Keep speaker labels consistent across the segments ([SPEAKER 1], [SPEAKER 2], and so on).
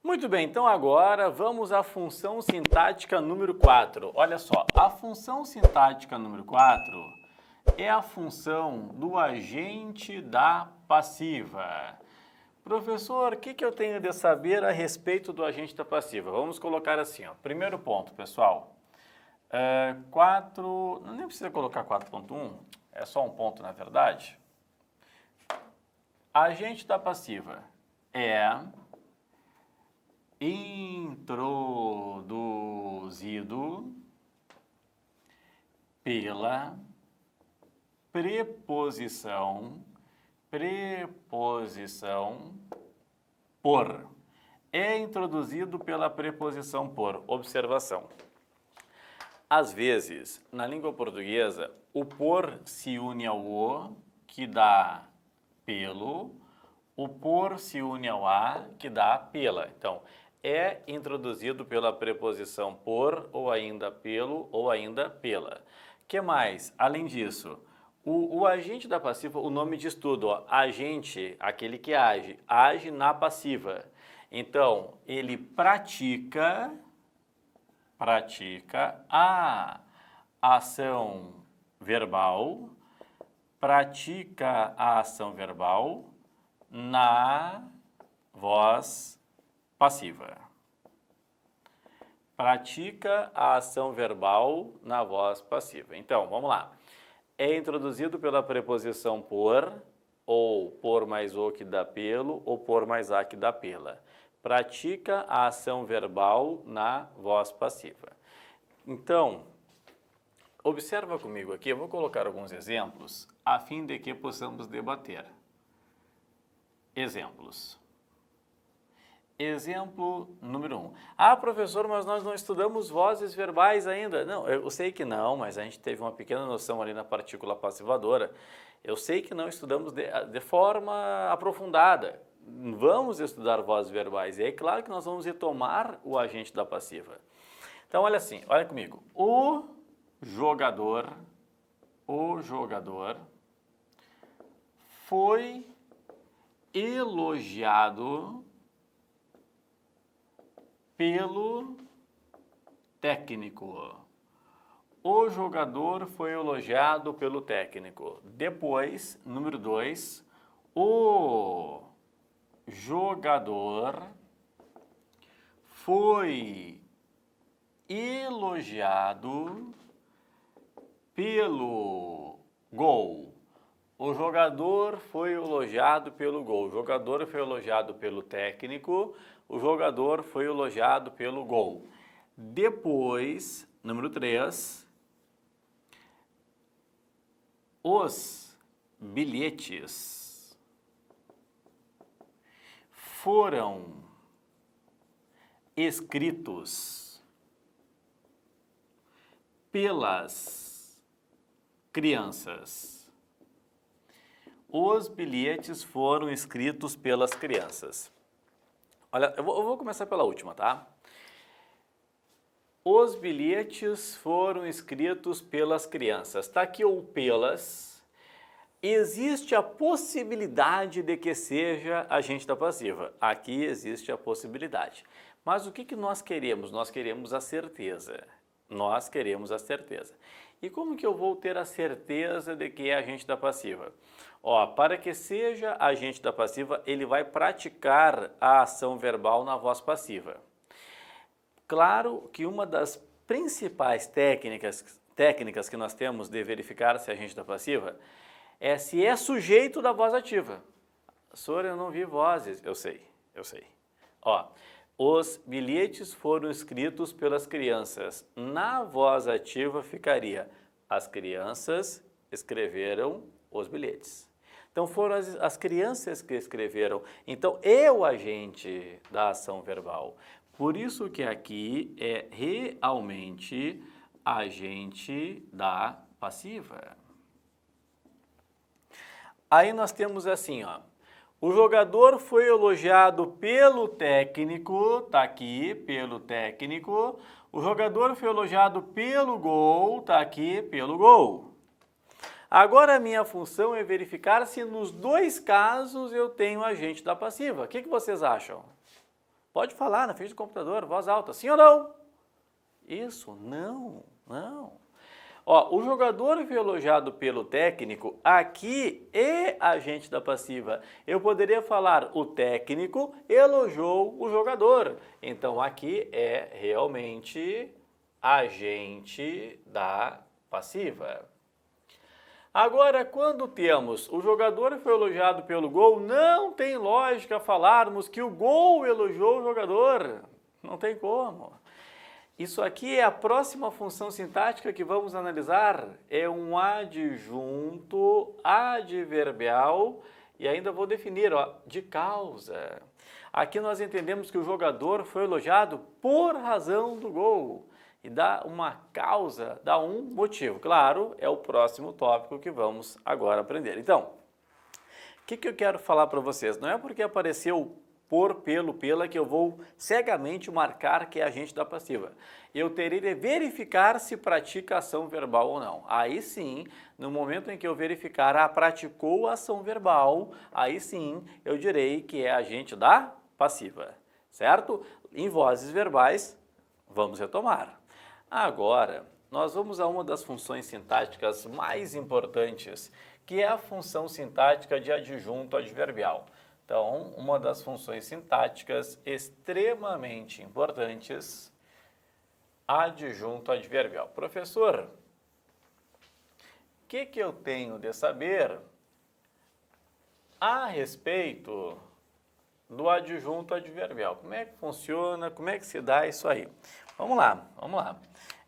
[SPEAKER 1] Muito bem, então agora vamos à função sintática número 4. Olha só, a função sintática número 4 é a função do agente da passiva. Professor, o que eu tenho de saber a respeito do agente da passiva? Vamos colocar assim, ó. Primeiro ponto, pessoal. 4, nem precisa colocar 4.1, é só um ponto na verdade. Agente da passiva é introduzido pela preposição por. É introduzido pela preposição por. Observação. Às vezes, na língua portuguesa, o por se une ao o, que dá pelo, o por se une ao a, que dá pela. Então, é introduzido pela preposição por, ou ainda pelo, ou ainda pela. Que mais? Além disso, o agente da passiva, o nome diz tudo, ó, agente, aquele que age, age na passiva. Então, ele pratica a ação verbal, na voz passiva. Pratica a ação verbal na voz passiva. Então, vamos lá. É introduzido pela preposição por, ou por mais o que dá pelo, ou por mais a que dá pela. Pratica a ação verbal na voz passiva. Então, observa comigo aqui, eu vou colocar alguns exemplos a fim de que possamos debater. Exemplos. Exemplo número 1. Ah, professor, mas nós não estudamos vozes verbais ainda. Não, eu sei que não, mas a gente teve uma pequena noção ali na partícula passivadora. Eu sei que não estudamos de forma aprofundada. Vamos estudar vozes verbais. E é claro que nós vamos retomar o agente da passiva. Então, olha assim, olha comigo. O jogador foi elogiado pelo técnico. O jogador foi elogiado pelo técnico. Depois, número 2, o jogador foi elogiado pelo gol. O jogador foi elogiado pelo gol. O jogador foi elogiado pelo técnico. O jogador foi elogiado pelo gol. Depois, número 3, os bilhetes foram escritos pelas crianças. Os bilhetes foram escritos pelas crianças. Olha, eu vou começar pela última, tá? Os bilhetes foram escritos pelas crianças. Tá aqui o pelas. Existe a possibilidade de que seja agente da passiva. Aqui existe a possibilidade. Mas o que nós queremos? Nós queremos a certeza. Nós queremos a certeza. E como que eu vou ter a certeza de que é agente da passiva? Ó, para que seja agente da passiva, ele vai praticar a ação verbal na voz passiva. Claro que uma das principais técnicas que nós temos de verificar se é agente da passiva é se é sujeito da voz ativa. Senhor, eu não vi vozes. Eu sei. Ó, os bilhetes foram escritos pelas crianças. Na voz ativa ficaria: as crianças escreveram os bilhetes. Então foram as crianças que escreveram. Então é o agente da ação verbal. Por isso que aqui é realmente agente da passiva. Aí nós temos assim, ó. O jogador foi elogiado pelo técnico, tá aqui, pelo técnico. O jogador foi elogiado pelo gol, tá aqui, pelo gol. Agora a minha função é verificar se nos dois casos eu tenho agente da passiva. O que vocês acham? Pode falar na frente do computador, voz alta, sim ou não? Isso, não, não. Ó, o jogador foi elogiado pelo técnico, aqui é agente da passiva. Eu poderia falar, o técnico elogiou o jogador. Então, aqui é realmente agente da passiva. Agora, quando temos o jogador foi elogiado pelo gol, não tem lógica falarmos que o gol elogiou o jogador. Não tem como. Isso aqui é a próxima função sintática que vamos analisar. É um adjunto adverbial e ainda vou definir, ó, de causa. Aqui nós entendemos que o jogador foi elogiado por razão do gol. E dá uma causa, dá um motivo. Claro, é o próximo tópico que vamos agora aprender. Então, o que eu quero falar para vocês? Não é porque apareceu por, pelo, pela que eu vou cegamente marcar que é agente da passiva. Eu terei de verificar se pratica ação verbal ou não. Aí sim, no momento em que eu verificar, praticou ação verbal, aí sim eu direi que é agente da passiva, certo? Em vozes verbais, vamos retomar. Agora, nós vamos a uma das funções sintáticas mais importantes, que é a função sintática de adjunto adverbial. Então, uma das funções sintáticas extremamente importantes, adjunto adverbial. Professor, o que eu tenho de saber a respeito do adjunto adverbial? Como é que funciona? Como é que se dá isso aí? Vamos lá, vamos lá.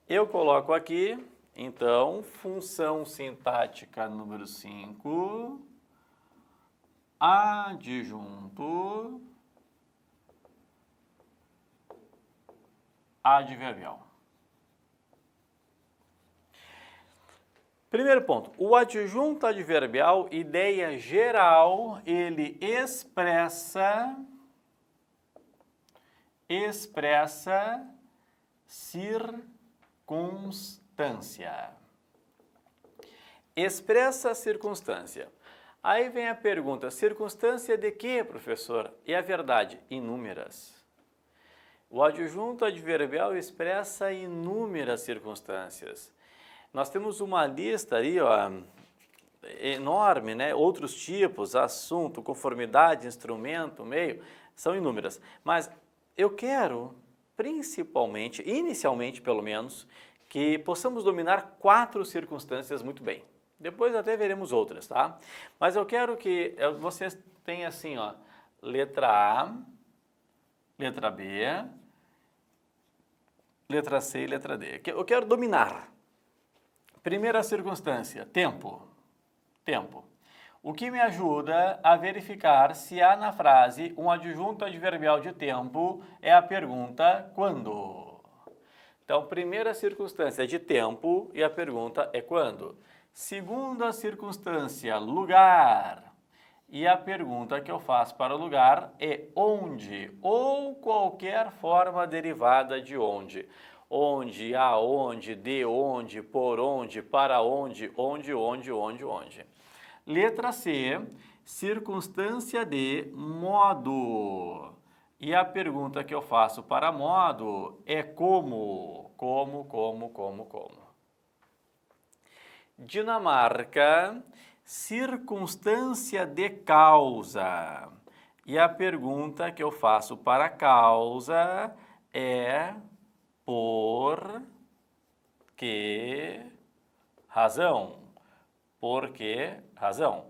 [SPEAKER 1] Eu coloco aqui, então, função sintática número 5, adjunto adverbial. Primeiro ponto, o adjunto adverbial, ideia geral, ele expressa circunstância. Expressa circunstância. Aí vem a pergunta, circunstância de quê, professor? E a verdade, inúmeras. O adjunto adverbial expressa inúmeras circunstâncias. Nós temos uma lista aí, ó, enorme, né? Outros tipos, assunto, conformidade, instrumento, meio, são inúmeras. Mas eu quero, principalmente, inicialmente pelo menos, que possamos dominar 4 circunstâncias muito bem. Depois até veremos outras, tá? Mas eu quero que vocês tenham assim, ó, letra A, letra B, letra C e letra D. Eu quero dominar. Primeira circunstância, tempo. Tempo. O que me ajuda a verificar se há na frase um adjunto adverbial de tempo é a pergunta quando. Então, primeira circunstância é de tempo e a pergunta é quando. Segunda circunstância, lugar. E a pergunta que eu faço para o lugar é onde, ou qualquer forma derivada de onde. Onde, aonde, de onde, por onde, para onde, onde. Letra C, circunstância de modo. E a pergunta que eu faço para modo é como. Como. Dinamarca, circunstância de causa. E a pergunta que eu faço para causa é por que razão? Por que razão?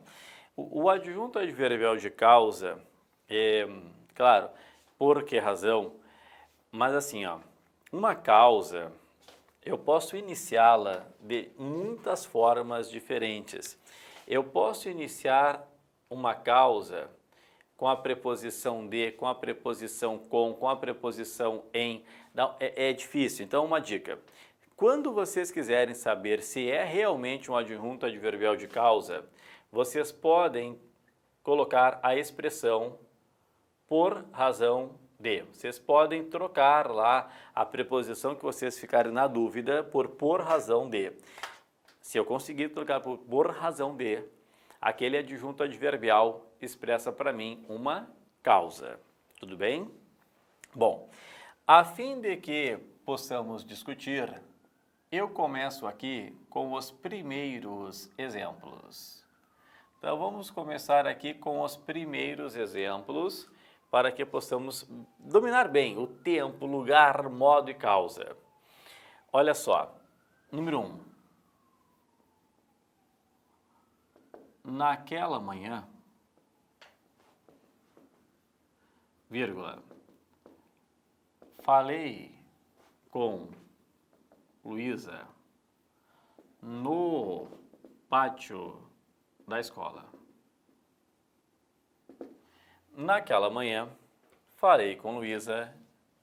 [SPEAKER 1] O adjunto adverbial de causa é, claro, por que razão, mas assim, ó, uma causa, eu posso iniciá-la de muitas formas diferentes. Eu posso iniciar uma causa com a preposição de, com a preposição com a preposição em. Não, é difícil. Então, uma dica. Quando vocês quiserem saber se é realmente um adjunto adverbial de causa, vocês podem colocar a expressão por razão de. Vocês podem trocar lá a preposição que vocês ficarem na dúvida por razão de. Se eu conseguir trocar por razão de, aquele adjunto adverbial expressa para mim uma causa. Tudo bem? Bom, a fim de que possamos discutir, eu começo aqui com os primeiros exemplos. Então, vamos começar aqui com os primeiros exemplos para que possamos dominar bem o tempo, lugar, modo e causa. Olha só, número 1. Naquela manhã, vírgula, falei com Luísa no pátio da escola. Naquela manhã, falei com Luísa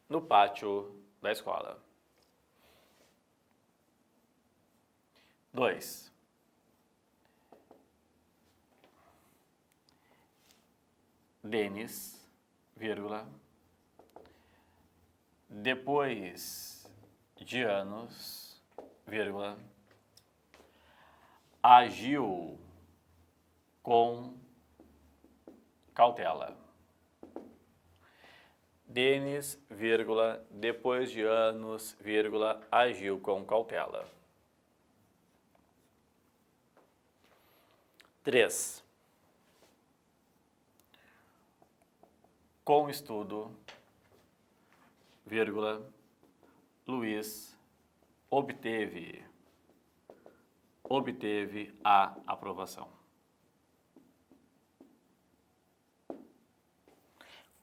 [SPEAKER 1] no pátio da escola. 2. Denis, vírgula, depois de anos, vírgula, agiu com cautela. Denis, vírgula, depois de anos, vírgula, agiu com cautela. 3. Com estudo, vírgula, Luiz obteve a aprovação.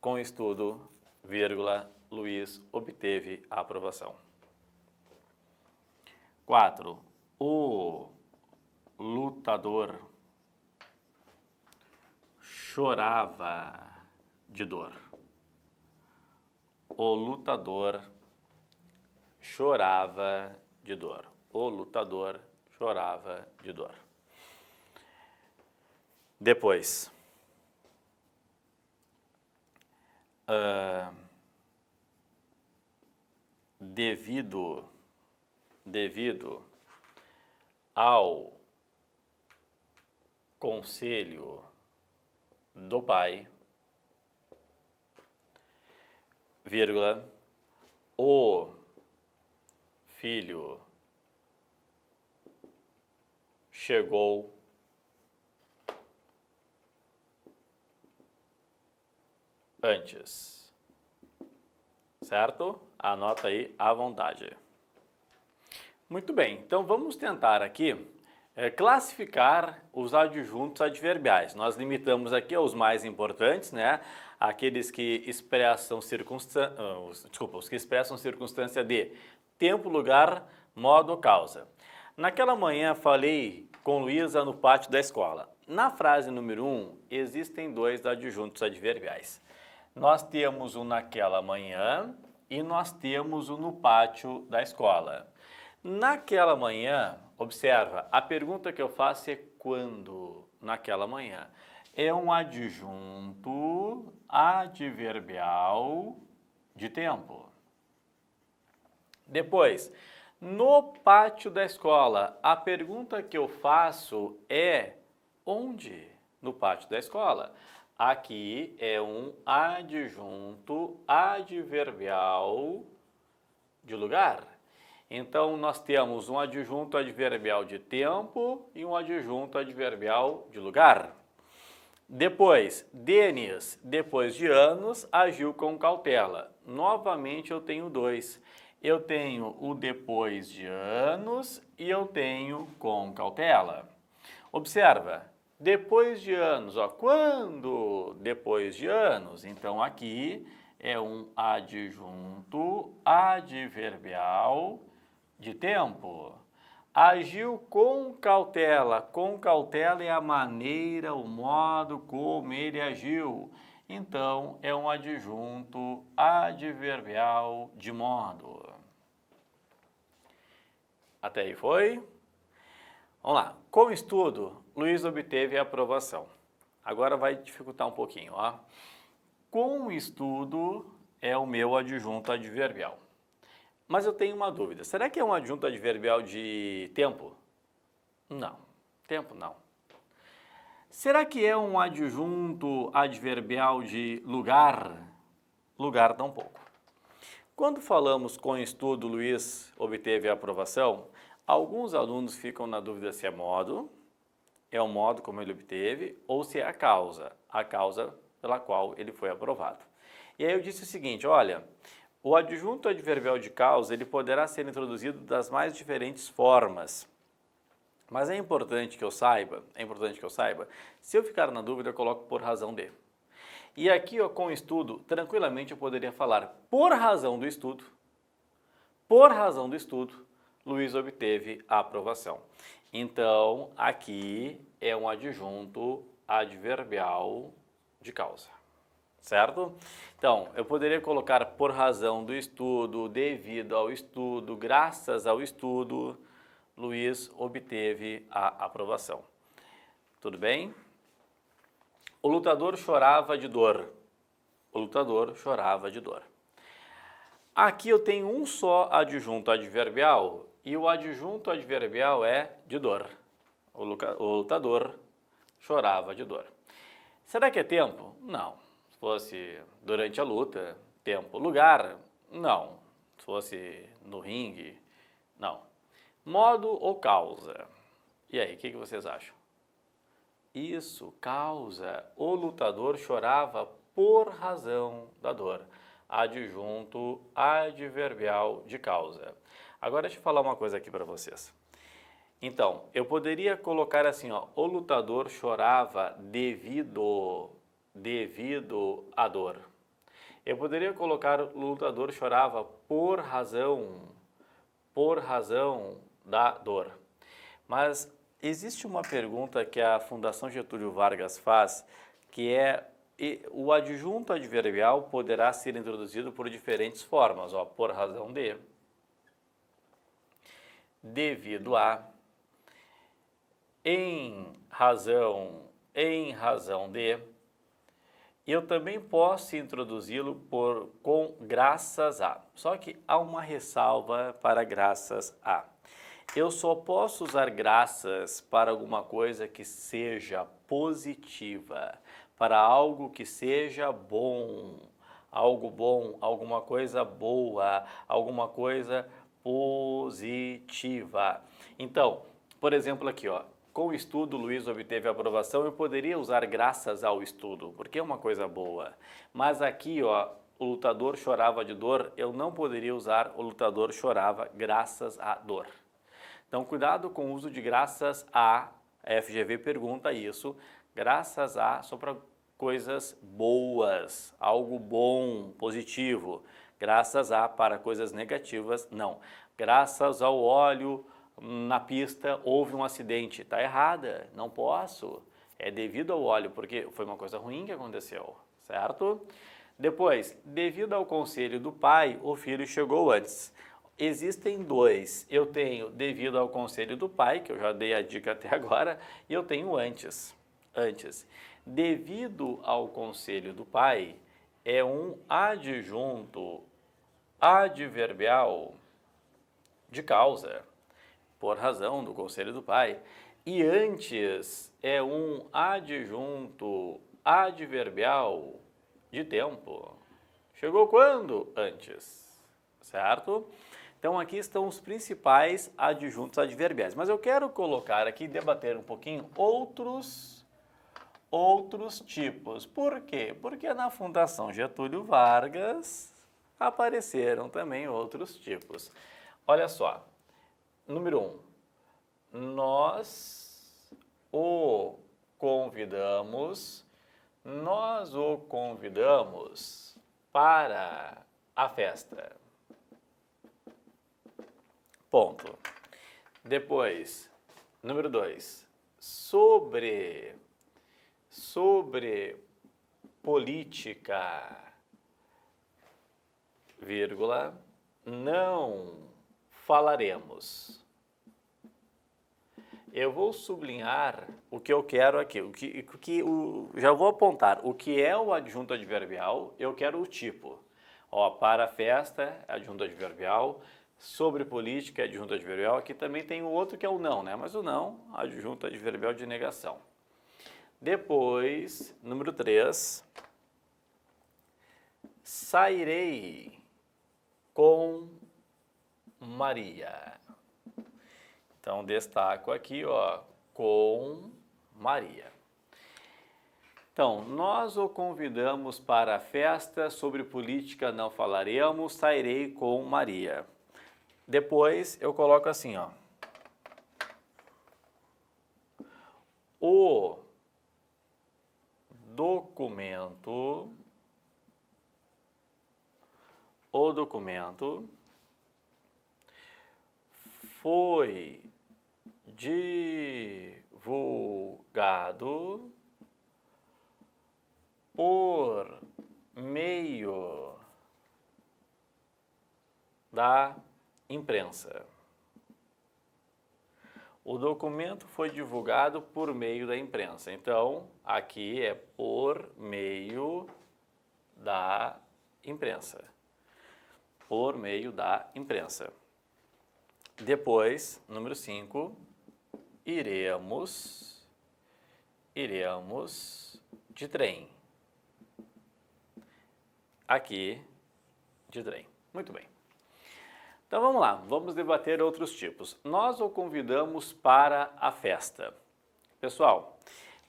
[SPEAKER 1] Com estudo, vírgula, Luiz obteve a aprovação. 4. O lutador chorava de dor. O lutador chorava de dor. O lutador chorava de dor. Depois, devido ao conselho do pai, vírgula, o filho chegou antes. Certo? Anota aí à vontade. Muito bem, então vamos tentar aqui classificar os adjuntos adverbiais. Nós limitamos aqui aos mais importantes, né? Aqueles que expressam os que expressam circunstância de tempo, lugar, modo ou causa. Naquela manhã falei com Luísa no pátio da escola. Na frase número 1, existem 2 adjuntos adverbiais. Nós temos o naquela manhã e nós temos o no pátio da escola. Naquela manhã, observa, a pergunta que eu faço é quando? Naquela manhã. É um adjunto adverbial de tempo. Depois, no pátio da escola, a pergunta que eu faço é onde? No pátio da escola. Aqui é um adjunto adverbial de lugar. Então, nós temos um adjunto adverbial de tempo e um adjunto adverbial de lugar. Depois, Denis, depois de anos, agiu com cautela. Novamente, eu tenho 2. Eu tenho o depois de anos e eu tenho com cautela. Observa, depois de anos, ó, quando depois de anos? Então, aqui é um adjunto adverbial de tempo. Agiu com cautela é a maneira, o modo como ele agiu. Então, é um adjunto adverbial de modo. Até aí foi? Vamos lá. Com o estudo, Luiz obteve a aprovação. Agora vai dificultar um pouquinho, ó. Com o estudo é o meu adjunto adverbial. Mas eu tenho uma dúvida. Será que é um adjunto adverbial de tempo? Não. Tempo não. Será que é um adjunto adverbial de lugar? Lugar tampouco. Quando falamos com estudo, Luiz obteve a aprovação, alguns alunos ficam na dúvida se é o modo como ele obteve, ou se é a causa pela qual ele foi aprovado. E aí eu disse o seguinte, olha, o adjunto adverbial de causa, ele poderá ser introduzido das mais diferentes formas. Mas é importante que eu saiba, se eu ficar na dúvida, eu coloco por razão de. E aqui, ó, com o estudo, tranquilamente eu poderia falar, por razão do estudo, Luiz obteve a aprovação. Então, aqui é um adjunto adverbial de causa, certo? Então, eu poderia colocar por razão do estudo, devido ao estudo, graças ao estudo, Luiz obteve a aprovação. Tudo bem? O lutador chorava de dor. O lutador chorava de dor. Aqui eu tenho um só adjunto adverbial e o adjunto adverbial é de dor. O lutador chorava de dor. Será que é tempo? Não. Se fosse durante a luta, tempo. Lugar? Não. Se fosse no ringue? Não. Modo ou causa? E aí, o que vocês acham? Isso, causa. O lutador chorava por razão da dor. Adjunto adverbial de causa. Agora deixa eu falar uma coisa aqui para vocês. Então, eu poderia colocar assim, ó, o lutador chorava devido à dor. Eu poderia colocar o lutador chorava por razão da dor. Mas existe uma pergunta que a Fundação Getúlio Vargas faz, que é o adjunto adverbial poderá ser introduzido por diferentes formas, ó, por razão de, devido a, em razão de. Eu também posso introduzi-lo com graças a. Só que há uma ressalva para graças a. Eu só posso usar graças para alguma coisa que seja positiva, para algo que seja bom, algo bom, alguma coisa boa, alguma coisa positiva. Então, por exemplo aqui, ó, com o estudo Luiz obteve a aprovação, eu poderia usar graças ao estudo, porque é uma coisa boa. Mas aqui, ó, o lutador chorava de dor, eu não poderia usar o lutador chorava graças à dor. Então, cuidado com o uso de graças a FGV pergunta isso, graças a só para coisas boas, algo bom, positivo. Graças a para coisas negativas, não. Graças ao óleo na pista houve um acidente. Está errada, não posso. É devido ao óleo, porque foi uma coisa ruim que aconteceu, certo? Depois, devido ao conselho do pai, o filho chegou antes. Existem dois. Eu tenho devido ao conselho do pai, que eu já dei a dica até agora, e eu tenho antes. Devido ao conselho do pai é um adjunto adverbial de causa, por razão do conselho do pai. E antes é um adjunto adverbial de tempo. Chegou quando? Antes, certo? Então aqui estão os principais adjuntos adverbiais. Mas eu quero colocar aqui, debater um pouquinho outros tipos. Por quê? Porque na Fundação Getúlio Vargas apareceram também outros tipos. Olha só, número 1, nós o convidamos para a festa. Ponto. Depois, número 2, sobre política, vírgula, não falaremos. Eu vou sublinhar o que eu quero aqui, já vou apontar o que é o adjunto adverbial, eu quero o tipo. Ó, para a festa, adjunto adverbial, sobre política, adjunto adverbial, aqui também tem o outro que é o não, né? Mas o não, adjunto adverbial de negação. Depois, número 3, sairei com Maria. Então, destaco aqui, ó, com Maria. Então, nós o convidamos para a festa, sobre política não falaremos, sairei com Maria. Depois eu coloco assim, ó. O documento foi divulgado por meio da imprensa. O documento foi divulgado por meio da imprensa. Então, aqui é por meio da imprensa. Por meio da imprensa. Depois, número 5, iremos de trem. Aqui, de trem. Muito bem. Então vamos lá, vamos debater outros tipos. Nós o convidamos para a festa. Pessoal,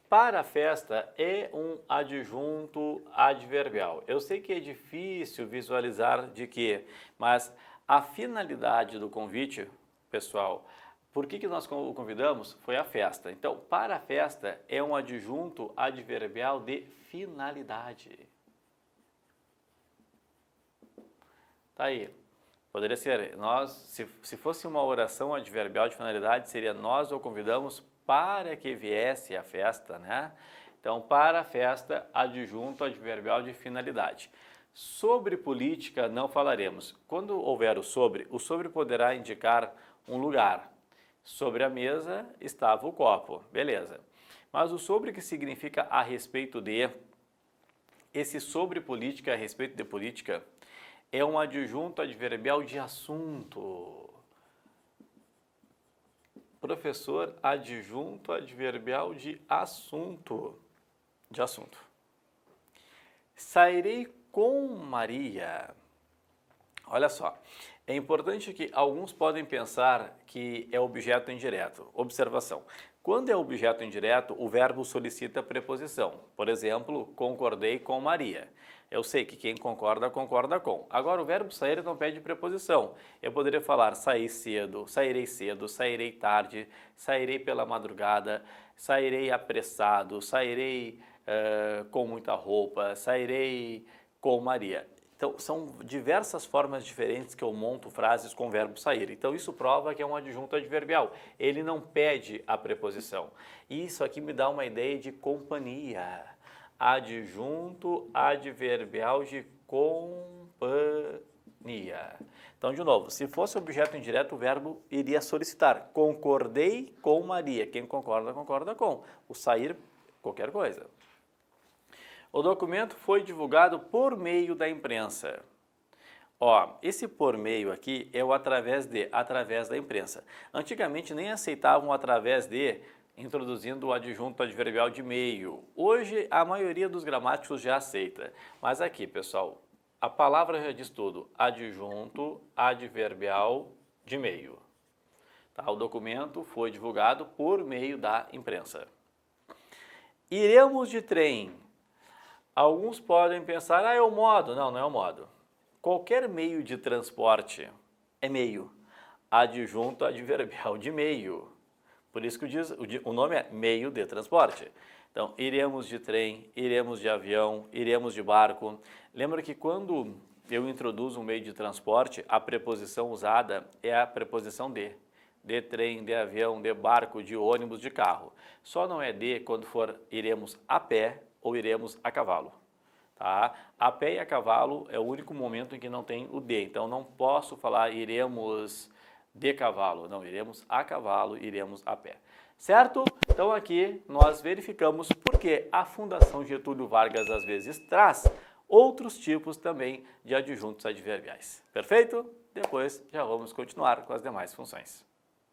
[SPEAKER 1] para a festa é um adjunto adverbial. Eu sei que é difícil visualizar de quê, mas a finalidade do convite, pessoal, por que nós o convidamos? Foi a festa. Então, para a festa é um adjunto adverbial de finalidade. Tá aí. Poderia ser, se fosse uma oração adverbial de finalidade, seria nós o convidamos para que viesse a festa, né? Então, para a festa, adjunto adverbial de finalidade. Sobre política não falaremos. Quando houver o sobre poderá indicar um lugar. Sobre a mesa estava o copo, beleza. Mas o sobre que significa a respeito de, esse sobre política, a respeito de política, é um adjunto adverbial de assunto. Professor, adjunto adverbial de assunto. Sairei com Maria. Olha só, é importante que alguns podem pensar que é objeto indireto. Observação. Quando é objeto indireto, o verbo solicita preposição. Por exemplo, concordei com Maria. Eu sei que quem concorda, concorda com. Agora, o verbo sair não pede preposição. Eu poderia falar sairei cedo, sairei tarde, sairei pela madrugada, sairei apressado, sairei com muita roupa, sairei com Maria. Então, são diversas formas diferentes que eu monto frases com o verbo sair. Então, isso prova que é um adjunto adverbial. Ele não pede a preposição. Isso aqui me dá uma ideia de companhia. Adjunto adverbial de companhia. Então, de novo, se fosse objeto indireto, o verbo iria solicitar. Concordei com Maria. Quem concorda, concorda com. O sair, qualquer coisa. O documento foi divulgado por meio da imprensa. Ó, esse por meio aqui é o através da imprensa. Antigamente nem aceitavam através de, introduzindo o adjunto adverbial de meio. Hoje a maioria dos gramáticos já aceita. Mas aqui, pessoal, a palavra já diz tudo. Adjunto adverbial de meio. Tá? O documento foi divulgado por meio da imprensa. Iremos de trem. Alguns podem pensar, é o modo. Não, não é o modo. Qualquer meio de transporte é meio. Adjunto adverbial de meio. Por isso que o nome é meio de transporte. Então, iremos de trem, iremos de avião, iremos de barco. Lembra que quando eu introduzo um meio de transporte, a preposição usada é a preposição de. De trem, de avião, de barco, de ônibus, de carro. Só não é de quando for iremos a pé ou iremos a cavalo. Tá? A pé e a cavalo é o único momento em que não tem o de. Então, não posso falar iremos de cavalo. Não, iremos a cavalo, iremos a pé. Certo? Então, aqui nós verificamos porque a Fundação Getúlio Vargas, às vezes, traz outros tipos também de adjuntos adverbiais. Perfeito? Depois já vamos continuar com as demais funções.